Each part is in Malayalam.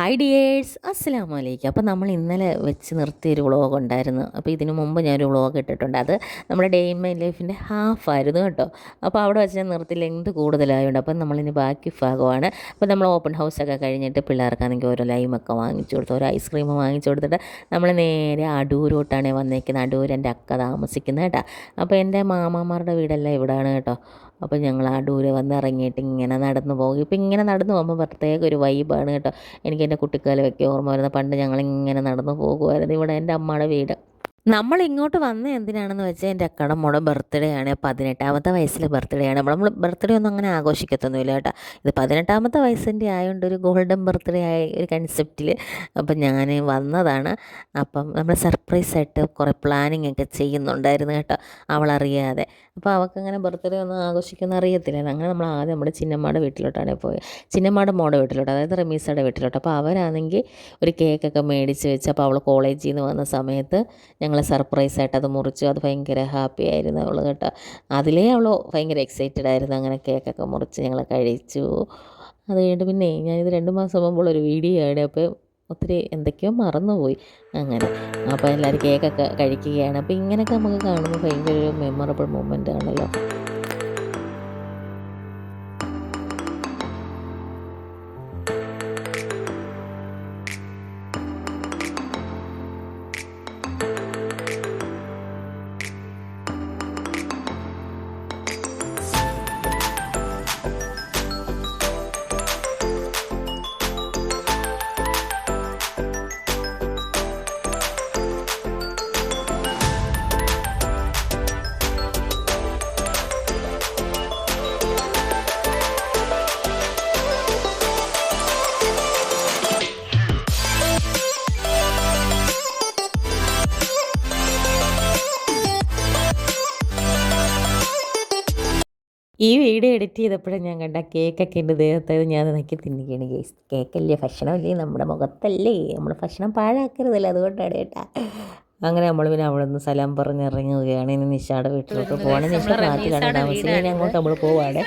ഹായ് ഡിയേഴ്സ്, അസ്സലാമു അലൈക്കും. അപ്പോൾ നമ്മൾ ഇന്നലെ വെച്ച് നിർത്തിയൊരു വ്ളോഗ് ഉണ്ടായിരുന്നു. അപ്പോൾ ഇതിനു മുമ്പ് ഞാനൊരു വ്ളോഗ് ഇട്ടിട്ടുണ്ട്. അത് നമ്മുടെ ഡേ ഇൻ മൈ ലൈഫിൻ്റെ ഹാഫായിരുന്നു കേട്ടോ. അപ്പോൾ അവിടെ വെച്ച് ഞാൻ നിർത്തി ലെങ്ത് കൂടുതലായതുകൊണ്ട് അപ്പം നമ്മളിനി ബാക്കി ഭാഗമാണ്. അപ്പോൾ നമ്മൾ ഓപ്പൺ ഹൗസൊക്കെ കഴിഞ്ഞിട്ട് പിള്ളേർക്കാണെങ്കിൽ ഓരോ ലൈമൊക്കെ വാങ്ങിച്ചു കൊടുത്തു, ഓരോ ഐസ്ക്രീം വാങ്ങിച്ചു കൊടുത്തിട്ട് നമ്മൾ നേരെ അടൂരോട്ടാണ് വന്നേക്കുന്നത്. അടൂർ എൻ്റെ അക്ക താമസിക്കുന്നത് കേട്ടോ. അപ്പോൾ എൻ്റെ മാമാമാരുടെ വീടെല്ലാം ഇവിടെയാണ് കേട്ടോ. അപ്പോൾ ഞങ്ങൾ അടൂര് വന്ന് ഇറങ്ങിയിട്ട് ഇങ്ങനെ നടന്നു പോകും. ഇപ്പോൾ ഇങ്ങനെ നടന്നു പോകുമ്പോൾ പ്രത്യേക ഒരു വൈബാണ് കേട്ടോ. എനിക്ക് എൻ്റെ കുട്ടിക്കാലമൊക്കെ ഓർമ്മ വരുന്നത്. പണ്ട് ഞങ്ങളിങ്ങനെ നടന്നു പോകുമായിരുന്നു. ഇവിടെ എൻ്റെ അമ്മയുടെ വീട്. നമ്മൾ ഇങ്ങോട്ട് വന്ന എന്തിനാണെന്ന് വെച്ചാൽ എൻ്റെ അക്കയുടെ മോടെ ബർത്ത്ഡേ ആണ്. 18ാമത്തെ വയസ്സിൽ ബർത്ത്ഡേ ആണ്. നമ്മൾ ബർത്ത്ഡേ ഒന്നും അങ്ങനെ ആഘോഷിക്കത്തൊന്നുമില്ല കേട്ടോ. ഇത് 18ാമത്തെ വയസ്സിൻ്റെ ആയതുകൊണ്ട് ഒരു ഗോൾഡൻ ബർത്ത്ഡേ ആയ ഒരു കൺസെപ്റ്റിൽ അപ്പം ഞാൻ വന്നതാണ്. അപ്പം നമ്മൾ സർപ്രൈസായിട്ട് കുറേ പ്ലാനിങ് ഒക്കെ ചെയ്യുന്നുണ്ടായിരുന്നു കേട്ടോ, അവളറിയാതെ. അപ്പോൾ അവൾക്കങ്ങനെ ബർത്ത്ഡേ ഒന്നും ആഘോഷിക്കുന്ന അറിയത്തില്ല. അങ്ങനെ നമ്മൾ ആദ്യം നമ്മുടെ ചിന്നമ്മയുടെ വീട്ടിലോട്ടാണ് പോയത്. ചിന്നമ്മയുടെ മോടെ വീട്ടിലോട്ട്, അതായത് റമീസയുടെ വീട്ടിലോട്ട്. അപ്പോൾ അവരാണെങ്കിൽ ഒരു കേക്കൊക്കെ മേടിച്ച് വെച്ച്, അപ്പോൾ അവൾ കോളേജിൽ നിന്ന് വന്ന സമയത്ത് ഞങ്ങൾ സർപ്രൈസായിട്ട് അത് മുറിച്ചു. അത് ഭയങ്കര ഹാപ്പി ആയിരുന്നു അവൾ കേട്ടോ. അതിലേ അവൾ ഭയങ്കര എക്സൈറ്റഡ് ആയിരുന്നു. അങ്ങനെ കേക്കൊക്കെ മുറിച്ച് ഞങ്ങൾ കഴിച്ചു. അത് കഴിഞ്ഞിട്ട് പിന്നെ ഞാനിത് 2 മാസം മുമ്പുള്ള ഒരു വീഡിയോ ആണ്. അപ്പോൾ ഒത്തിരി എന്തൊക്കെയോ മറന്നുപോയി അങ്ങനെ. അപ്പോൾ എല്ലാവരും കേക്കൊക്കെ കഴിക്കുകയാണ്. അപ്പോൾ ഇങ്ങനെയൊക്കെ നമുക്ക് കാണുമ്പോൾ ഭയങ്കര ഒരു മെമ്മറബിൾ മൊമെൻ്റ് ആണല്ലോ. ഈ വീഡിയോ എഡിറ്റ് ചെയ്തപ്പോഴും ഞാൻ കണ്ട കേക്കൊക്കെ ഉണ്ട് ദേഹത്തായത്. ഞാൻ നോക്കി തിന്നിക്കുകയാണ്. ഗേസ്, കേക്കല്ലേ, ഭക്ഷണമല്ലേ, നമ്മുടെ മുഖത്തല്ലേ, നമ്മൾ ഭക്ഷണം പാഴാക്കരുതല്ലോ, അതുകൊണ്ടാണ് കേട്ടാ. അങ്ങനെ നമ്മൾ പിന്നെ അവിടെ നിന്ന് സലാം പറഞ്ഞിറങ്ങുകയാണ്. ഇനി നിഷാടെ വീട്ടിലോട്ട് പോവാണ്. നിഷ ഫ്ലാറ്റിലാണ് താമസിക്കുന്നത്. ഇനി അങ്ങോട്ട് നമ്മൾ പോവാണ്.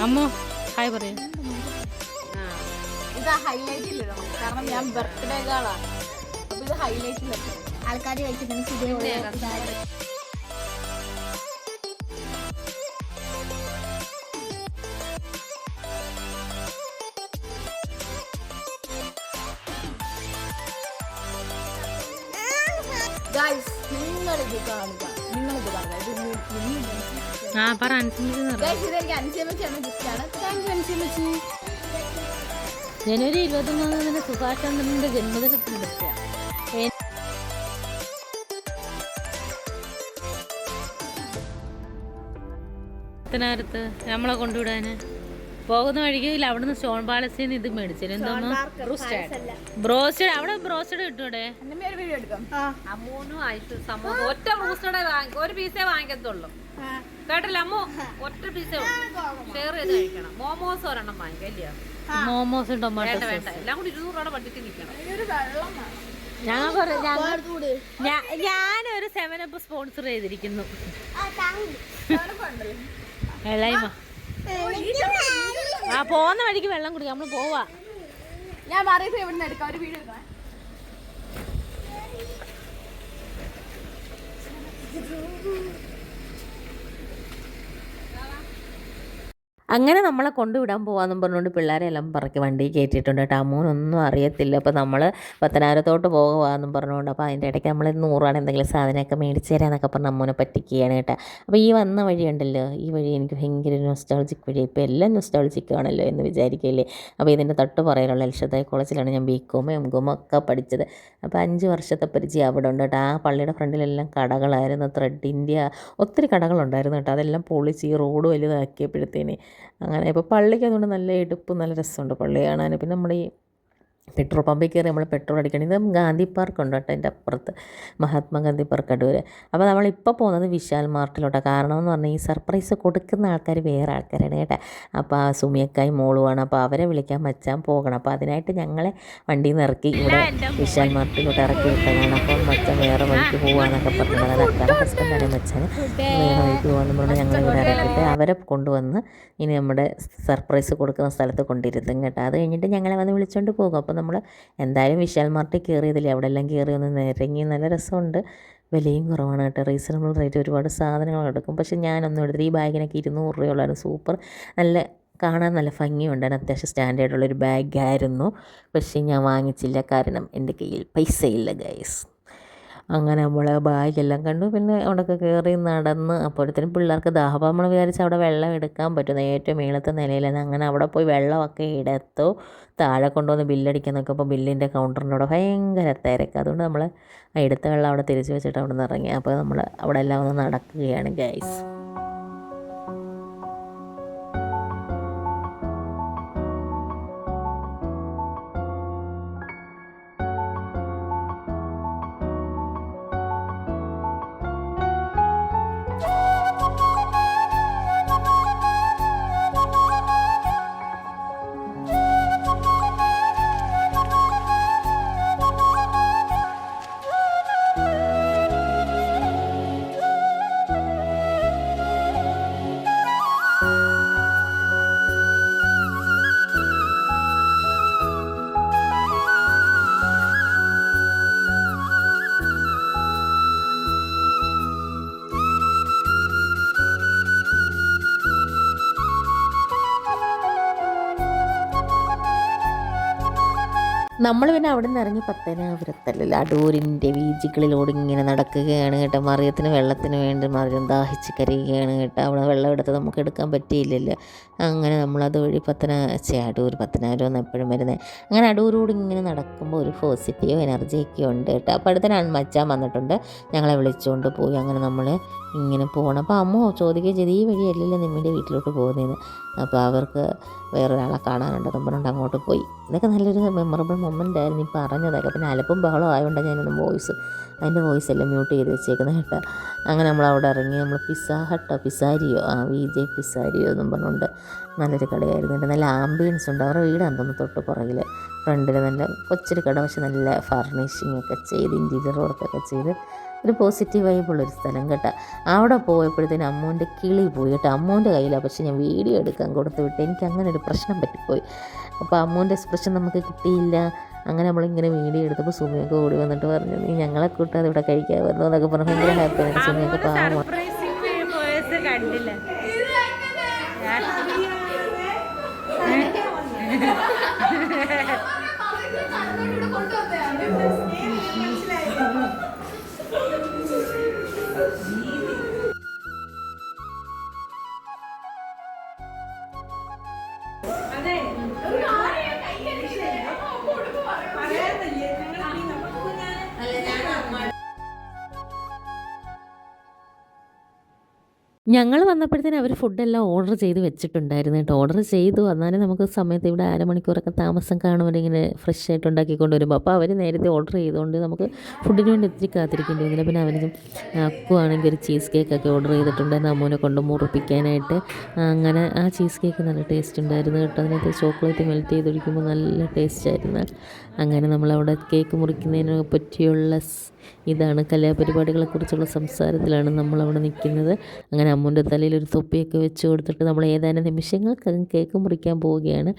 അമ്മോ ഹായ് പറയൂ. ഇത് ഹൈലൈറ്റ് ഇല്ല കാരണം ഞാൻ ബർത്ത്ഡേ ഗേളാണ്. അപ്പൊ ഇത് ഹൈലൈറ്റ് ഇല്ല, ആൾക്കാർ നിങ്ങളിത് കാണുക, നിങ്ങളിത് കാണുക. ജനുവരി 23 സുഭാഷ് ചന്ദ്രന്റെ ജന്മദിനത്തിൽ എടുക്കുക. ത്ത് നമ്മളെ കൊണ്ടുവിടാന് പോകുന്ന വഴിക്ക് അവിടുന്ന് സ്റ്റോൺ പാലസിൽ നിന്ന് ഇത് മേടിച്ചില്ല. എന്തോന്നു ബ്രോസ്റ്റഡ്. അവിടെ ബ്രോസ്റ്റഡ് കിട്ടൂടെ? അമ്മൂനും ആയിട്ട് സമൂഹം ഒറ്റ ബ്രോസ്റ്റഡേ ഒരു പീസേ വാങ്ങിക്കത്തുള്ളൂ കേട്ടല്ലോ. അമ്മു ഒറ്റ പീസേ ഷെയർ ചെയ്ത് കഴിക്കണം. മോമോസ് ഒരെണ്ണം വാങ്ങിക്കല്ലേ? മോമോസും ടൊമാറ്റോ വേണ്ട, എല്ലാം കൂടി 200 രൂപയുടെ ബഡ്ജറ്റ് നിൽക്കണം. ഞാനൊരു 7up സ്പോൺസർ ചെയ്തിരിക്കുന്നു. ആ പോകുന്ന വഴിക്ക് വെള്ളം കുടിക്കാം. നമ്മള് പോവാ. ഞാൻ മാറിയിട്ട് ഇവിടെ നിന്ന് എടുക്കാം ഒരു വീഡിയോ. അങ്ങനെ നമ്മളെ കൊണ്ടുവിടാൻ പോകാമെന്നും പറഞ്ഞുകൊണ്ട് പിള്ളേരെല്ലാം പറക്കി വണ്ടി കയറ്റിയിട്ടുണ്ട് കേട്ടോ. അമ്മൂനൊന്നും അറിയത്തില്ല. അപ്പോൾ നമ്മൾ പത്തനാപുരത്തോട്ട് പോകുകയെന്നും പറഞ്ഞുകൊണ്ട് അപ്പോൾ അതിൻ്റെ ഇടയ്ക്ക് നമ്മൾ 100 രൂപ എന്തെങ്കിലും സാധനമൊക്കെ മേടിച്ച് തരാമെന്നൊക്കെ പറഞ്ഞ് അമ്മൂനെ പറ്റിക്കുകയാണ് കേട്ടോ. അപ്പോൾ ഈ വന്ന വഴി ഉണ്ടല്ലോ, ഈ വഴി എനിക്ക് ഭയങ്കര നൊസ്റ്റാൾജിക് വഴി. ഇപ്പോൾ എല്ലാം നൊസ്റ്റാൾജിക് ആണല്ലോ എന്ന് വിചാരിക്കില്ലേ. അപ്പോൾ ഇതിൻ്റെ തൊട്ട് പുറകിലുള്ള എൽഷദായ് കോളേജിലാണ് ഞാൻ ബികോം എംകോം ഒക്കെ പഠിച്ചത്. അപ്പോൾ 5 വർഷത്തെ പരിചയം അവിടെ ഉണ്ട് കേട്ടോ. ആ പള്ളിയുടെ ഫ്രണ്ടിലെല്ലാം കടകളായിരുന്നു, ത്രെഡിൻ്റെ ഒത്തിരി കടകളുണ്ടായിരുന്നു കേട്ടോ. അതെല്ലാം പൊളിച്ച് ഈ റോഡ് വലുതാക്കിയപ്പോഴത്തേന് അങ്ങനെ ഇപ്പോൾ പള്ളിക്ക് അതുകൊണ്ട് നല്ല എടുപ്പും നല്ല രസമുണ്ട് പള്ളി കാണാൻ. പിന്നെ നമ്മുടെ ഈ പെട്രോൾ പമ്പിൽ കയറി നമ്മൾ പെട്രോൾ അടിക്കണം. ഇത് ഗാന്ധി പാർക്ക് ഉണ്ട് കേട്ടോ എൻ്റെ അപ്പുറത്ത്, മഹാത്മാഗാന്ധി പാർക്ക് അടൂർ. അപ്പോൾ നമ്മളിപ്പോൾ പോകുന്നത് വിശാൽ മാർട്ടിലോട്ടാണ്. കാരണം എന്ന് പറഞ്ഞാൽ ഈ സർപ്രൈസ് കൊടുക്കുന്ന ആൾക്കാർ വേറെ ആൾക്കാരാണ് കേട്ടോ. അപ്പോൾ ആ സുമിയക്കായി മോളുമാണ്. അപ്പോൾ അവരെ വിളിക്കാൻ മച്ചാൻ പോകണം. അപ്പോൾ അതിനായിട്ട് ഞങ്ങളെ വണ്ടിയിൽ നിന്ന് ഇറക്കി ഇവിടെ വിശാൽ മാർട്ടിലോട്ട് ഇറക്കി വിട്ടതാണ്. അപ്പം മച്ചാൻ വേറെ വഴിക്ക് പോകാമെന്നൊക്കെ പറഞ്ഞത്. അത് അക്കാടെ ഹസ്ബൻഡാണ് മച്ചാൻ. വേറെ വഴിക്ക് പോകാമെന്ന് പറഞ്ഞാൽ ഞങ്ങളിവിടെ ഇറക്കിയിട്ട് അവരെ കൊണ്ടുവന്ന് ഇനി നമ്മുടെ സർപ്രൈസ് കൊടുക്കുന്ന സ്ഥലത്ത് കൊണ്ടിരുത്തും കേട്ടോ. അത് കഴിഞ്ഞിട്ട് ഞങ്ങളെ വന്ന് വിളിച്ചുകൊണ്ട് പോകും. അപ്പോൾ നമ്മൾ എന്തായാലും വിശാൽ മാർട്ടിൽ കയറിയതില്ലേ, അവിടെ എല്ലാം കയറി ഒന്ന് നിരങ്ങി. നല്ല രസമുണ്ട്, വിലയും കുറവാണ് കേട്ടോ. റീസണബിൾ റേറ്റ്, ഒരുപാട് സാധനങ്ങൾ എടുക്കും. പക്ഷേ ഞാനൊന്നും എടുത്തില്ല. ഈ ബാഗിനൊക്കെ 200 രൂപയുള്ളായിരുന്നു. സൂപ്പർ, നല്ല കാണാൻ നല്ല ഭംഗിയുണ്ടായിരുന്നു. അത്യാവശ്യം സ്റ്റാൻഡേർഡുള്ളൊരു ബാഗായിരുന്നു. പക്ഷേ ഞാൻ വാങ്ങിച്ചില്ല, കാരണം എൻ്റെ കയ്യിൽ പൈസയില്ല ഗൈസ്. അങ്ങനെ നമ്മൾ ബാഗെല്ലാം കണ്ടു. പിന്നെ അവിടെയൊക്കെ കയറി നടന്ന് അപ്പോഴത്തേനും പിള്ളേർക്ക് ദാഹം. നമ്മൾ വിചാരിച്ച് അവിടെ വെള്ളം എടുക്കാൻ പറ്റുന്ന ഏറ്റവും മേളത്തെ നിലയിലാണ്. അങ്ങനെ അവിടെ പോയി വെള്ളമൊക്കെ എടുത്തു. താഴെ കൊണ്ടുവന്ന് ബില്ലടിക്കാൻ നോക്കിയപ്പോൾ ബില്ലിൻ്റെ കൗണ്ടറിൻ്റെ അവിടെ ഭയങ്കര തിരക്ക്. അതുകൊണ്ട് നമ്മൾ എടുത്ത വെള്ളം അവിടെ തിരിച്ച് വെച്ചിട്ട് അവിടെ നിന്ന് ഇറങ്ങി. അപ്പോൾ നമ്മൾ അവിടെ എല്ലാം ഒന്ന് നടക്കുകയാണ് ഗൈസ്. നമ്മൾ പിന്നെ അവിടെ നിന്ന് ഇറങ്ങി പത്തനാപുരത്തല്ല അടൂരിൻ്റെ വീജികളിലൂടെ ഇങ്ങനെ നടക്കുകയാണ് കേട്ടോ. മറിയത്തിന് വെള്ളത്തിന് വേണ്ടി മറിയം ദാഹിച്ച് കരയുകയാണ് കേട്ടോ. അവിടെ വെള്ളം എടുത്ത് നമുക്ക് എടുക്കാൻ പറ്റിയില്ലല്ലോ. അങ്ങനെ നമ്മളതുവഴി അടൂർ പത്തനാപുരം എന്ന് എപ്പോഴും വരുന്നത്. അങ്ങനെ അടൂരോട് ഇങ്ങനെ നടക്കുമ്പോൾ ഒരു പോസിറ്റീവ് എനർജിയൊക്കെ ഉണ്ട് കേട്ടോ. അപ്പോൾ അടുത്ത മച്ചാൻ വന്നിട്ടുണ്ട്, ഞങ്ങളെ വിളിച്ചുകൊണ്ട് പോയി. അങ്ങനെ നമ്മൾ ഇങ്ങനെ പോകണം. അപ്പോൾ അമ്മ ചോദിക്കുകയും ചെയ്ത് ഈ വഴിയല്ലല്ലോ നിമ്മിൻ്റെ വീട്ടിലോട്ട് പോകുന്നതെന്ന്. അപ്പോൾ അവർക്ക് വേറൊരാളെ കാണാനുണ്ടെന്ന് പറഞ്ഞുകൊണ്ട് അങ്ങോട്ട് പോയി. ഇതൊക്കെ നല്ലൊരു മെമ്മറബിൾ മൊമെൻ്റ് ആയിരുന്നു ഈ പറഞ്ഞതൊക്കെ. പിന്നെ അലപ്പും ബഹളം ആയതുകൊണ്ടാണ് ഞാനൊന്ന് അതിൻ്റെ വോയിസ് എല്ലാം മ്യൂട്ട് ചെയ്ത് വെച്ചേക്കുന്നത് കേട്ടോ. അങ്ങനെ നമ്മളവിടെ ഇറങ്ങി. നമ്മൾ പിസാരിയോ വിജെ പിസാരിയോ എന്നും പറഞ്ഞുകൊണ്ട് നല്ലൊരു കടയായിരുന്നു കേട്ടോ. നല്ല ആംബിയൻസ് ഉണ്ട്. അവരുടെ വീടാണ് തോന്നുന്നു തൊട്ട് പുറകിൽ. ഫ്രണ്ടിൽ നല്ല കൊച്ചൊരു കട, പക്ഷെ നല്ല ഫർണിഷിങ് ഒക്കെ ചെയ്ത് ഇൻറ്റീരിയർ വർക്കൊക്കെ ചെയ്ത് ഒരു പോസിറ്റീവ് വൈബുള്ളൊരു സ്ഥലം കേട്ടോ. അവിടെ പോയപ്പോഴത്തേനും അമ്മൂൻ്റെ കിളി പോയി കേട്ടോ. അമ്മൂൻ്റെ കയ്യിലാണ്, പക്ഷേ ഞാൻ വീഡിയോ എടുക്കാൻ കൊടുത്തു വിട്ട്. എനിക്ക് അങ്ങനെ ഒരു പ്രശ്നം പറ്റിപ്പോയി. അപ്പോൾ അമ്മൂൻ്റെ എക്സ്പ്രഷൻ നമുക്ക് കിട്ടിയില്ല. അങ്ങനെ നമ്മളിങ്ങനെ വീഡിയോ എടുത്തപ്പോൾ സുമിയൊക്കെ ഓടി വന്നിട്ട് പറഞ്ഞു, നീ ഞങ്ങളെ കൂട്ടാതെ ഇവിടെ കഴിക്കാൻ വരുന്നു എന്നൊക്കെ പറഞ്ഞ് ഭയങ്കര ഹാപ്പിയാണ്. സുമിയൊക്കെ പാവമാണ്. കണ്ടില്ല ഞങ്ങൾ വന്നപ്പോഴത്തേനും അവർ ഫുഡെല്ലാം ഓർഡർ ചെയ്ത് വെച്ചിട്ടുണ്ടായിരുന്നു കേട്ടോ. ഓർഡർ ചെയ്തു എന്നാലും നമുക്ക് സമയത്ത് ഇവിടെ അരമണിക്കൂറൊക്കെ താമസം കാണുമ്പോൾ ഇങ്ങനെ ഫ്രഷ് ആയിട്ട് ഉണ്ടാക്കിക്കൊണ്ട് വരുമ്പോൾ. അപ്പോൾ അവർ നേരത്തെ ഓർഡർ ചെയ്തുകൊണ്ട് നമുക്ക് ഫുഡിന് വേണ്ടി ഒത്തിരി കാത്തിരിക്കേണ്ടി വന്നില്ല. പിന്നെ അവന് അക്കുവാണെങ്കിൽ ഒരു ചീസ് കേക്കൊക്കെ ഓർഡർ ചെയ്തിട്ടുണ്ടായിരുന്നു അമ്മൂനെ കൊണ്ട് മുറിപ്പിക്കാനായിട്ട്. അങ്ങനെ ആ ചീസ് കേക്ക് നല്ല ടേസ്റ്റ് ഉണ്ടായിരുന്നു കേട്ടോ. അതിനകത്ത് ചോക്ലേറ്റ് മെൽറ്റ് ചെയ്തൊഴിക്കുമ്പോൾ നല്ല ടേസ്റ്റ് ആയിരുന്നു. അങ്ങനെ നമ്മളവിടെ കേക്ക് മുറിക്കുന്നതിനെ പറ്റിയുള്ള ഇതാണ് കലാപരിപാടികളെക്കുറിച്ചുള്ള സംസാരത്തിലാണ് നമ്മളവിടെ നിൽക്കുന്നത്. അങ്ങനെ അമ്മൂൻ്റെ തലയിൽ ഒരു തൊപ്പിയൊക്കെ വെച്ച് കൊടുത്തിട്ട് നമ്മൾ ഏതാനും നിമിഷങ്ങൾക്കകം കേക്ക് മുറിക്കാൻ പോവുകയാണ്.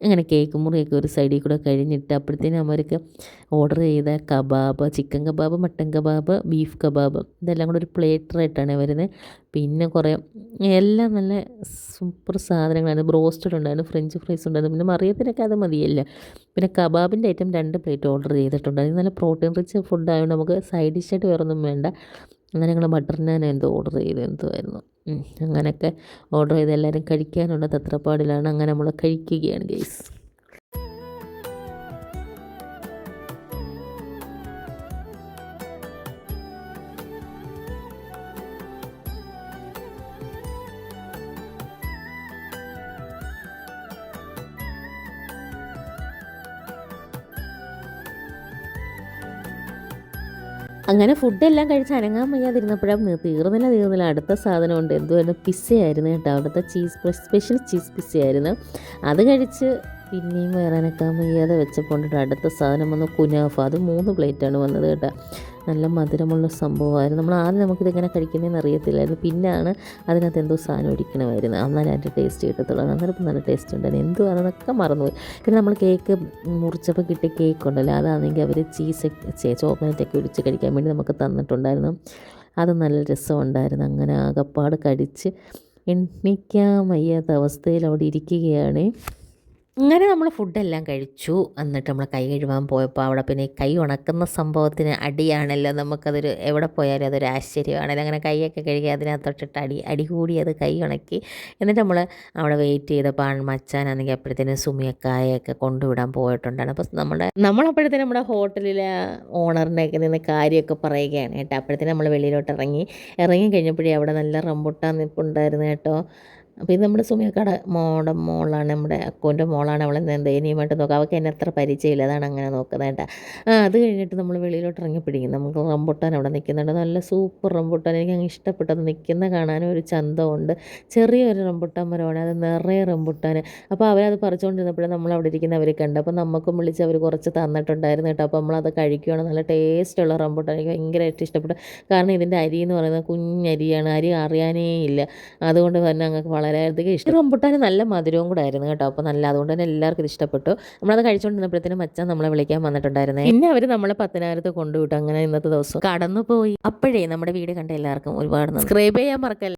അങ്ങനെ കേക്ക് മുറിയൊക്കെ ഒരു സൈഡിൽ കൂടെ കഴിഞ്ഞിട്ട് അപ്പോഴത്തേനും അവർക്ക് ഓർഡർ ചെയ്ത kebab, chicken kebab, mutton kebab, beef kebab ഇതെല്ലാം കൂടെ ഒരു പ്ലേറ്ററായിട്ടാണ് വരുന്നത്. പിന്നെ കുറേ എല്ലാം നല്ല സൂപ്പർ സാധനങ്ങളാണ്. ബ്രോസ്റ്റഡ് ഉണ്ടായിരുന്നു, ഫ്രഞ്ച് ഫ്രൈസ് ഉണ്ടായിരുന്നു, പിന്നെ മറിയത്തിനൊക്കെ അത് മതിയല്ല. പിന്നെ കബാബിൻ്റെ ഐറ്റം 2 പ്ലേറ്റ് ഓർഡർ ചെയ്തിട്ടുണ്ട്. അത് നല്ല പ്രോട്ടീൻ റിച്ച് ഫുഡ് ആയതുകൊണ്ട് നമുക്ക് സൈഡ് ഡിഷായിട്ട് വേറെ ഒന്നും വേണ്ട. അങ്ങനെ ഞങ്ങൾ ബട്ടർ നാൻ എന്തോ ഓർഡർ ചെയ്ത് ആയിരുന്നു. അങ്ങനെയൊക്കെ ഓർഡർ ചെയ്ത് എല്ലാവരും കഴിക്കാനുള്ള തത്രപ്പാടിലാണ്. അങ്ങനെ നമ്മൾ കഴിക്കുകയാണ് ഗൈസ്. അങ്ങനെ ഫുഡെല്ലാം കഴിച്ച് അനങ്ങാൻ വയ്യാതിരുന്നപ്പോഴാണ് തീർന്നില്ല അടുത്ത സാധനമുണ്ട്. എന്തുവായിരുന്നു, പിസ്സയായിരുന്നു കേട്ടോ. അവിടുത്തെ സ്പെഷ്യൽ ചീസ് പിസ്സയായിരുന്നു. അത് കഴിച്ച് പിന്നെയും വേറെ അനക്കാൻ വയ്യാതെ വെച്ചപ്പോൾ അടുത്ത സാധനം വന്ന് കുനാഫ. അത് 3 പ്ലേറ്റാണ് വന്നത് കേട്ടോ. നല്ല മധുരമുള്ള സംഭവമായിരുന്നു. നമ്മൾ ആദ്യം നമുക്കിതെങ്ങനെ കഴിക്കുന്നതെന്ന് അറിയത്തില്ലായിരുന്നു. പിന്നെയാണ് അതിനകത്ത് എന്തോ സാധനം ഇരിക്കണമായിരുന്നു. അന്നേരം അതിൻ്റെ ടേസ്റ്റ് കിട്ടത്തുള്ളൂ. അന്നേരം നല്ല ടേസ്റ്റ് ഉണ്ടായിരുന്നു. എന്തുവാണെന്നൊക്കെ മറന്നുപോയി. പിന്നെ നമ്മൾ കേക്ക് മുറിച്ചപ്പോൾ കിട്ടിയ കേക്ക് ഉണ്ടല്ലോ, അതാണെങ്കിൽ അവർ ചോക്ലേറ്റൊക്കെ ഒഴിച്ച് കഴിക്കാൻ വേണ്ടി നമുക്ക് തന്നിട്ടുണ്ടായിരുന്നു. അത് നല്ല രസമുണ്ടായിരുന്നു. അങ്ങനെ ആകപ്പാട് കടിച്ച് എണ്ണിക്കാൻ വയ്യാത്ത അവസ്ഥയിൽ അവിടെ ഇരിക്കുകയാണ്. അങ്ങനെ നമ്മൾ ഫുഡെല്ലാം കഴിച്ചു. എന്നിട്ട് നമ്മൾ കൈ കഴുകാൻ പോയപ്പോൾ അവിടെ പിന്നെ കൈ ഉണക്കുന്ന സംഭവത്തിന് അടിയാണല്ലോ. നമുക്കതൊരു എവിടെ പോയാലും അതൊരു ആശ്ചര്യമാണല്ലോ. അങ്ങനെ കൈയൊക്കെ കഴുകി അതിനകത്തൊട്ടിട്ട് അടി കൂടി അത് കൈ ഉണക്കി. എന്നിട്ട് നമ്മൾ അവിടെ വെയിറ്റ് ചെയ്തപ്പോൾ മച്ചാനാണെങ്കിൽ അപ്പോഴത്തേനും സുമിയക്കായൊക്കെ കൊണ്ടുവിടാൻ പോയിട്ടുണ്ടാണ്. അപ്പോൾ നമ്മളപ്പോഴത്തേനും നമ്മുടെ ഹോട്ടലിലെ ഓണറിൻ്റെയൊക്കെ നിന്ന് കാര്യമൊക്കെ പറയുകയാണ് കേട്ടോ. അപ്പോഴത്തേനും നമ്മൾ വെളിയിലോട്ട് ഇറങ്ങി കഴിഞ്ഞപ്പോഴേ അവിടെ നല്ല റംബുട്ടാൻ നിൽപ്പുണ്ടായിരുന്നു കേട്ടോ. അപ്പോൾ ഇത് നമ്മുടെ സുമിയക്കട മോളാണ്, നമ്മുടെ അക്കൗൻ്റെ മോളാണ്. അവളെ ദയനീയമായിട്ട് നോക്കുക. അവൾക്ക് എന്നെ അത്ര പരിചയമില്ല, അതാണ് അങ്ങനെ നോക്കുന്നത് കേട്ടോ. അത് കഴിഞ്ഞിട്ട് നമ്മൾ വെളിയിലോട്ട് ഇറങ്ങിപ്പിടിക്കും. നമുക്ക് റംബുട്ടാൻ അവിടെ നിൽക്കുന്നുണ്ട്. നല്ല സൂപ്പർ റംബുട്ടാൻ. എനിക്ക് അങ്ങ് ഇഷ്ടപ്പെട്ടത്. നിൽക്കുന്ന കാണാനും ഒരു ചന്തമുണ്ട്. ചെറിയൊരു റംബുട്ടാൻ മരമാണ്, അത് നിറയെ റംബുട്ടാൻ. അപ്പോൾ അവരത് പറിച്ചുകൊണ്ടിരുന്നപ്പോഴേ നമ്മൾ അവിടെ ഇരിക്കുന്നവർ കണ്ട്. അപ്പോൾ നമുക്കും വിളിച്ച് അവർ കുറച്ച് തന്നിട്ടുണ്ടായിരുന്നു കേട്ടോ. അപ്പോൾ നമ്മളത് കഴിക്കുകയാണ്. നല്ല ടേസ്റ്റുള്ള റംബുട്ടാൻ. എനിക്ക് ഭയങ്കരമായിട്ട് ഇഷ്ടപ്പെട്ടു. കാരണം ഇതിൻ്റെ അരി എന്ന് പറയുന്നത് കുഞ്ഞരിയാണ്. അരി അറിയാനേ ഇല്ല. അതുകൊണ്ട് തന്നെ ഞങ്ങൾക്ക് വളരെയധികം ഇഷ്ടം. റംബുട്ടാൻ നല്ല മധുരവും കൂടെ ആയിരുന്നു കേട്ടോ. അപ്പോൾ അതുകൊണ്ട് തന്നെ എല്ലാവർക്കും ഇത് ഇഷ്ടപ്പെട്ടു. നമ്മളത് കഴിച്ചുകൊണ്ടിരുന്നപ്പോഴത്തേനും മച്ചാൻ നമ്മളെ വിളിക്കാൻ വന്നിട്ടുണ്ടായിരുന്നേ. പിന്നെ അവർ നമ്മളെ പത്തനാപുരത്ത് കൊണ്ടുവിട്ടു. അങ്ങനെ ഇന്നത്തെ ദിവസം കടന്നുപോയി. അപ്പോഴേ നമ്മുടെ വീഡിയോ കണ്ട എല്ലാവർക്കും ഒരുപാട് സബ്സ്ക്രൈബ് ചെയ്യാൻ മറക്കല്ല.